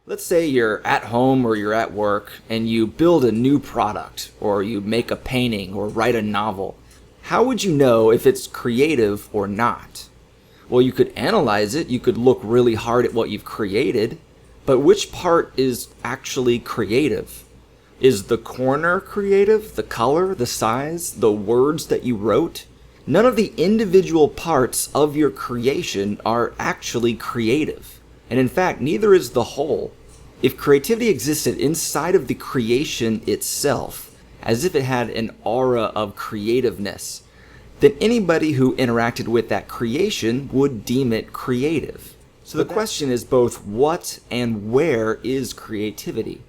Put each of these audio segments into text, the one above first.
Let's say you're at home or you're at work and you build a new product or you make a painting or write a novel. How would you know if it's creative or not? Well, you could analyze it, you could look really hard at what you've created, but which part is actually creative? Is the corner creative? The color, the size, the words that you wrote? None of the individual parts of your creation are actually creative. And in fact, neither is the whole. If creativity existed inside of the creation itself, as if it had an aura of creativeness, then anybody who interacted with that creation would deem it creative. So the question is both what and where is creativity?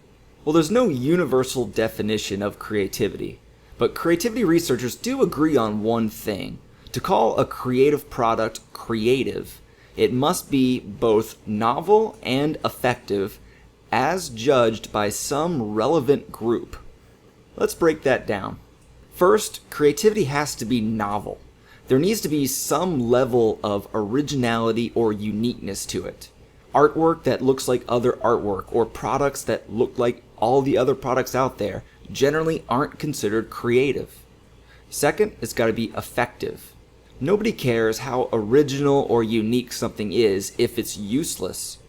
Well, there's no universal definition of creativity, but creativity researchers do agree on one thing. To call a creative product creative, it must be both novel and effective as judged by some relevant group. Let's break that down. First, creativity has to be novel. There needs to be some level of originality or uniqueness to it. Artwork that looks like other artwork or products that look like all the other products out there generally aren't considered creative. Second, it's got to be effective. Nobody cares how original or unique something is if it's useless.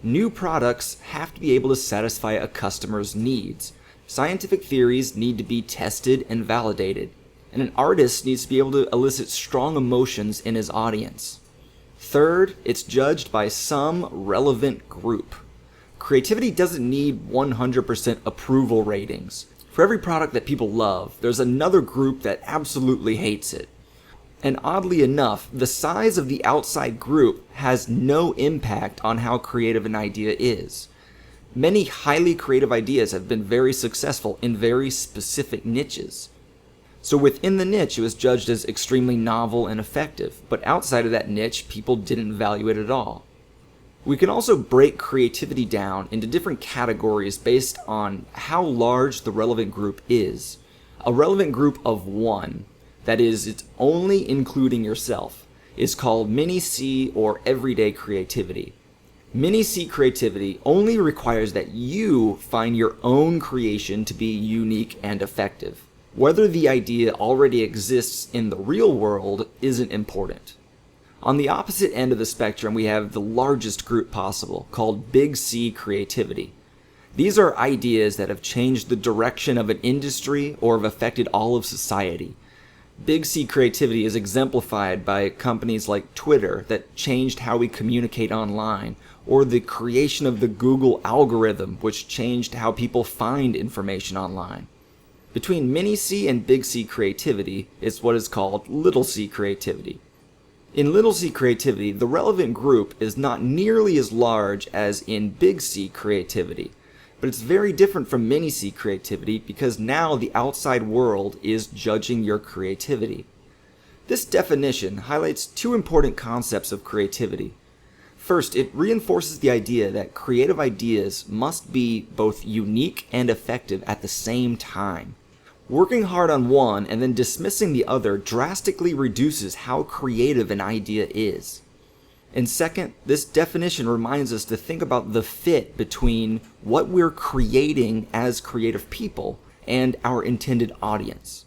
New products have to be able to satisfy a customer's needs. Scientific theories need to be tested and validated. And an artist needs to be able to elicit strong emotions in his audience. Third, it's judged by some relevant group. Creativity doesn't need 100% approval ratings. For every product that people love, there's another group that absolutely hates it. And oddly enough, the size of the outside group has no impact on how creative an idea is. Many highly creative ideas have been very successful in very specific niches. So within the niche, it was judged as extremely novel and effective, but outside of that niche, people didn't value it at all. We can also break creativity down into different categories based on how large the relevant group is. A relevant group of one, that is, it's only including yourself, is called mini-C or everyday creativity. Mini-C creativity only requires that you find your own creation to be unique and effective. Whether the idea already exists in the real world isn't important. On the opposite end of the spectrum, we have the largest group possible, called Big C creativity. These are ideas that have changed the direction of an industry or have affected all of society. Big C creativity is exemplified by companies like Twitter that changed how we communicate online, or the creation of the Google algorithm, which changed how people find information online. Between mini-C and big C creativity is what is called little c creativity. In little c creativity, the relevant group is not nearly as large as in big C creativity, but it's very different from mini-C creativity because now the outside world is judging your creativity. This definition highlights two important concepts of creativity. First, it reinforces the idea that creative ideas must be both unique and effective at the same time. Working hard on one and then dismissing the other drastically reduces how creative an idea is. And second, this definition reminds us to think about the fit between what we're creating as creative people and our intended audience.